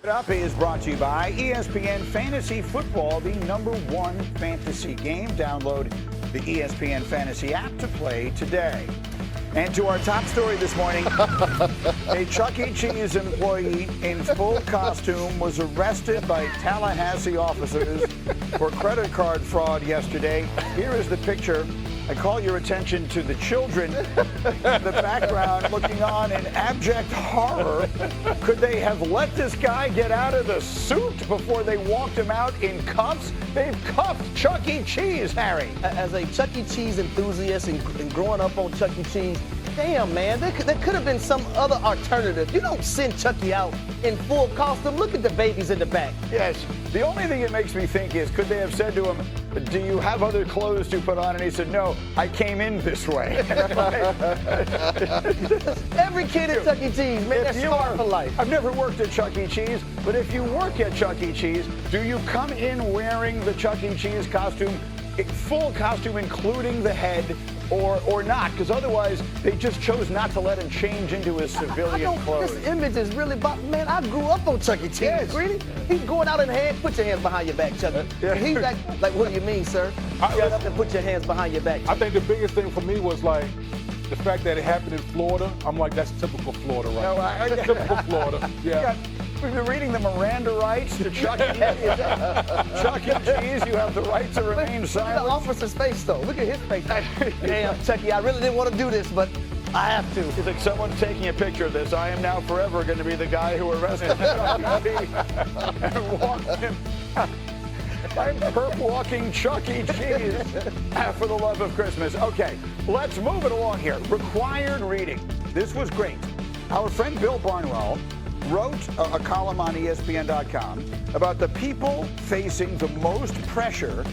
Up is brought to you by ESPN Fantasy Football, the #1 fantasy game. Download the ESPN Fantasy app to play today. And to our top story this morning, a Chuck E. Cheese employee in full costume was arrested by Tallahassee officers for credit card fraud yesterday. Here is the picture. I call your attention to the children in the background looking on in abject horror. Could they have let this guy get out of the suit before they walked him out in cuffs? They've cuffed Chuck E. Cheese, Harry. As a Chuck E. Cheese enthusiast and growing up on Chuck E. Cheese, damn, man, there could have been some other alternative. You don't send Chucky out in full costume. Look at the babies in the back. Yes. The only thing it makes me think is, could they have said to him, do you have other clothes to put on? And he said, no, I came in this way. Every kid at Chuck E. Cheese, man, that's smart for life. I've never worked at Chuck E. Cheese, but if you work at Chuck E. Cheese, do you come in wearing the Chuck E. Cheese costume, full costume including the head, or not? Because otherwise, they just chose not to let him change into his civilian clothes. This image is really about, man, I grew up on Chuck E. Cheese. Yes. Really? He's going out in hand, put your hands behind your back, Chuck. Yeah. He's like, what do you mean, sir? Get up and put your hands behind your back. I think the biggest thing for me was like the fact that it happened in Florida. I'm like, that's typical Florida, right? That's typical Florida. Yeah. We've been reading the Miranda rights to Chuck E. Chuck E. Cheese, you have the right to remain silent. Look at the officer's face, though. Look at his face. Damn, Chucky, I really didn't want to do this, but I have to. It's like someone's taking a picture of this. I am now forever going to be the guy who arrested Chuck E. and walked him. I'm perp walking Chuck E. Cheese for the love of Christmas. Okay, let's move it along here. Required reading. This was great. Our friend Bill Barnwell wrote a column on ESPN.com about the people facing the most pressure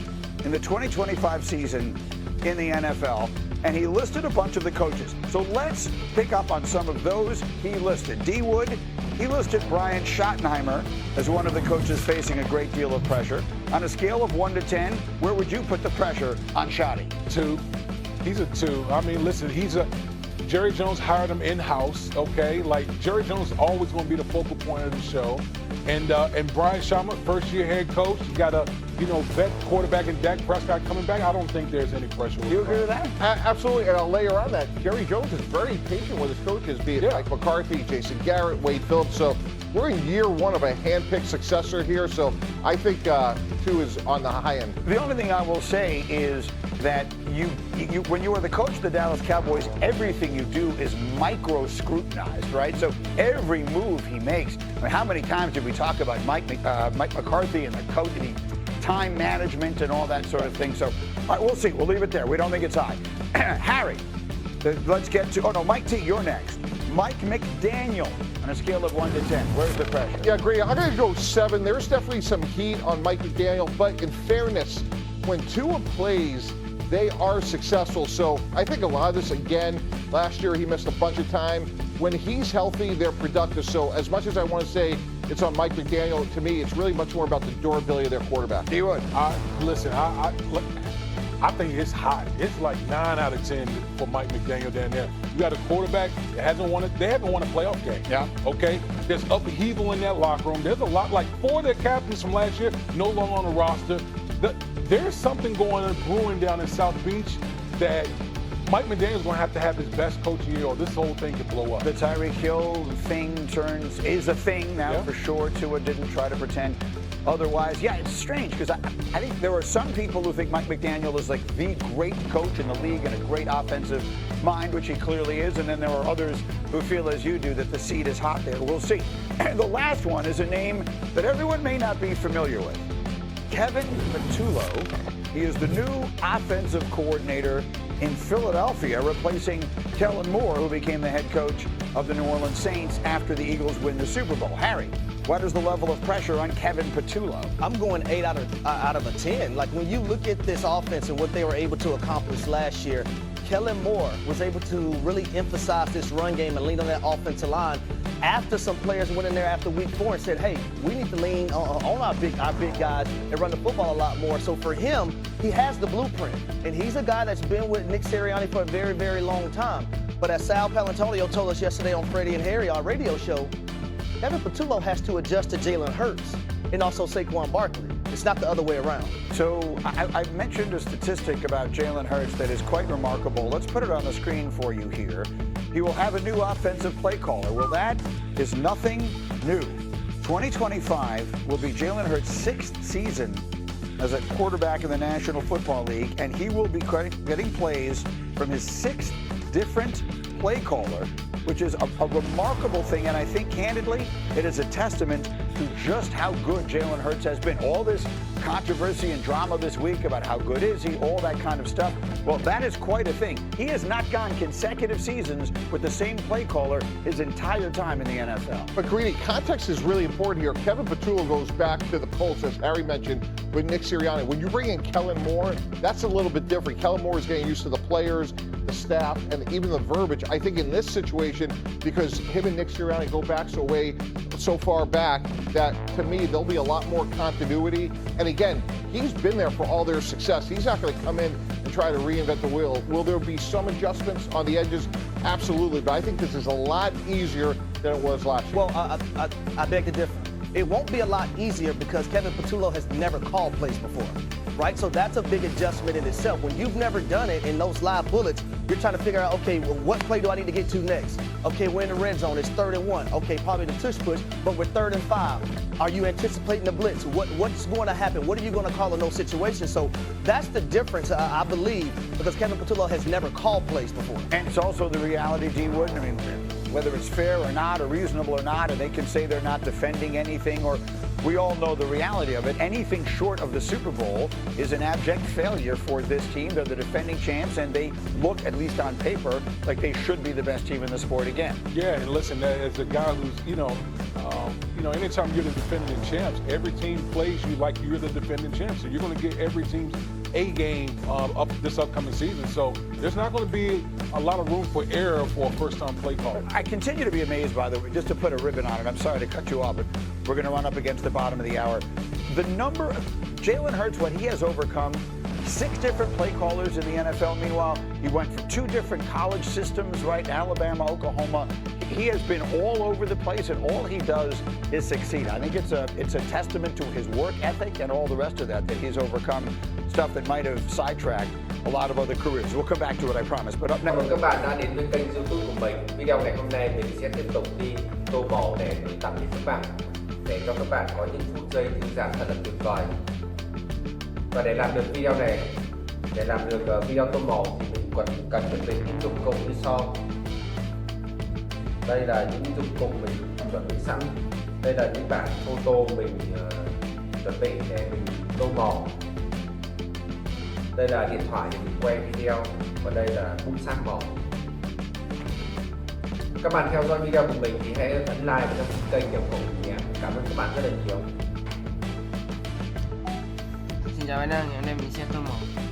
in the 2025 season in the NFL, and he listed a bunch of the coaches. So let's pick up on some of those he listed. D. Wood, he listed Brian Schottenheimer as one of the coaches facing a great deal of pressure. On a scale of 1 to 10, where would you put the pressure on Schotty? 2. He's a 2. I mean, listen, Jerry Jones hired him in-house, okay? Like, Jerry Jones is always going to be the focal point of the show. And Brian Schottenheimer, first-year head coach, you got a, vet quarterback and Dak Prescott coming back. I don't think there's any pressure. Do you agree with that? Absolutely, and I'll layer on that. Jerry Jones is very patient with his coaches, be it Mike McCarthy, Jason Garrett, Wade Phillips. So we're in year 1 of a hand-picked successor here. So I think 2 is on the high end. The only thing I will say is that you when you are the coach of the Dallas Cowboys, everything you do is micro-scrutinized, right? So every move he makes. I mean, how many times did we talk about Mike McCarthy and the coach and time management and all that sort of thing? So, all right, we'll see. We'll leave it there. We don't think it's high. Harry, let's get to, Mike T, you're next. Mike McDaniel, on a scale of 1 to 10, where's the pressure? Yeah, agree. I'm going to go 7. There's definitely some heat on Mike McDaniel, but in fairness, when Tua plays, they are successful. So I think a lot of this, again, last year he missed a bunch of time. When he's healthy, they're productive. So as much as I want to say it's on Mike McDaniel, to me, it's really much more about the durability of their quarterback. Do you would? Listen, I think it's hot. It's like 9 out of 10 for Mike McDaniel down there. You got a quarterback that hasn't won they haven't won a playoff game. Yeah. Okay? There's upheaval in that locker room. There's a lot, like 4 of their captains from last year no longer on the roster. There's something going on brewing down in South Beach that Mike McDaniel's going to have his best coaching year, or this whole thing could blow up. The Tyreek Hill thing is a thing now for sure. Tua didn't try to pretend otherwise. Yeah, it's strange because I think there are some people who think Mike McDaniel is like the great coach in the league and a great offensive mind, which he clearly is, and then there are others who feel as you do that the seat is hot there. We'll see. And the last one is a name that everyone may not be familiar with. Kevin Patullo. He is the new offensive coordinator in Philadelphia, replacing Kellen Moore, who became the head coach of the New Orleans Saints after the Eagles win the Super Bowl. Harry, what is the level of pressure on Kevin Patullo? I'm going 8 out of a 10. Like, when you look at this offense and what they were able to accomplish last year, Kellen Moore was able to really emphasize this run game and lean on that offensive line after some players went in there after week 4 and said, hey, we need to lean on our big guys and run the football a lot more. So for him, he has the blueprint. And he's a guy that's been with Nick Sirianni for a very, very long time. But as Sal Palantonio told us yesterday on Freddie and Harry, our radio show, Kevin Patullo has to adjust to Jalen Hurts and also Saquon Barkley. It's not the other way around. So I mentioned a statistic about Jalen Hurts that is quite remarkable. Let's put it on the screen for you here. He will have a new offensive play caller. Well, that is nothing new. 2025 will be Jalen Hurts' 6th season as a quarterback in the National Football League, and he will be getting plays from his 6th different play caller, which is a remarkable thing. And I think, candidly, it is a testament to just how good Jalen Hurts has been. All this controversy and drama this week about how good is he, all that kind of stuff. Well, that is quite a thing. He has not gone consecutive seasons with the same play caller his entire time in the NFL. But Greeny, context is really important here. Kevin Patullo goes back to the Colts, as Harry mentioned, with Nick Sirianni. When you bring in Kellen Moore, that's a little bit different. Kellen Moore is getting used to the players, the staff, and even the verbiage. I think in this situation, because him and Nick Sirianni go back so far back, that to me, there'll be a lot more continuity. And again, he's been there for all their success. He's not going to come in and try to reinvent the wheel. Will there be some adjustments on the edges? Absolutely. But I think this is a lot easier than it was last year. Well, I beg to differ. It won't be a lot easier because Kevin Patullo has never called plays before, right? So that's a big adjustment in itself. When you've never done it in those live bullets, you're trying to figure out, okay, well, what play do I need to get to next? Okay, we're in the red zone. It's 3rd and 1. Okay, probably the tush push, but we're 3rd and 5. Are you anticipating the blitz? What's going to happen? What are you going to call in those situations? So that's the difference, I believe, because Kevin Patullo has never called plays before. And it's also the reality, D. Wood. I mean, whether it's fair or not, or reasonable or not, and they can say they're not defending anything, or we all know the reality of it. Anything short of the Super Bowl is an abject failure for this team. They're the defending champs, and they look, at least on paper, like they should be the best team in the sport again. Yeah, and listen, as a guy who's, anytime you're the defending champs, every team plays you like you're the defending champs. So you're going to get every team's A game up this upcoming season. So there's not going to be a lot of room for error for a first-time play caller. I continue to be amazed, by the way, just to put a ribbon on it. I'm sorry to cut you off, but we're going to run up against the bottom of the hour. The number of Jalen Hurts, what he has overcome, 6 different play callers in the NFL. Meanwhile, he went from 2 different college systems, right? Alabama, Oklahoma. He has been all over the place, and all he does is succeed. I think it's a testament to his work ethic and all the rest of that he's overcome stuff that might have sidetracked a lot of other careers. We'll come back to it, I promise. But up Cảm next. ơn các bạn đã đến với kênh YouTube của mình. Video ngày hôm nay mình sẽ tiếp tục đi tô màu để gửi tặng đến các bạn, để cho các bạn có những phút giây thư giãn thật là tuyệt vời. Và để làm được video này, để làm được video tô màu thì mình cần chuẩn bị những dụng cụ như sau. Đây là những dụng cụ mình chuẩn bị sẵn. Đây là những bản photo mình chuẩn bị để mình tô màu. Đây là điện thoại để mình quay video, và đây là bút sáp màu. Các bạn theo dõi video của mình thì hãy ấn like và đăng ký kênh ủng hộ mình nhé. Cảm ơn các bạn rất là nhiều. Xin chào anh em, ngày hôm nay mình sẽ tô màu.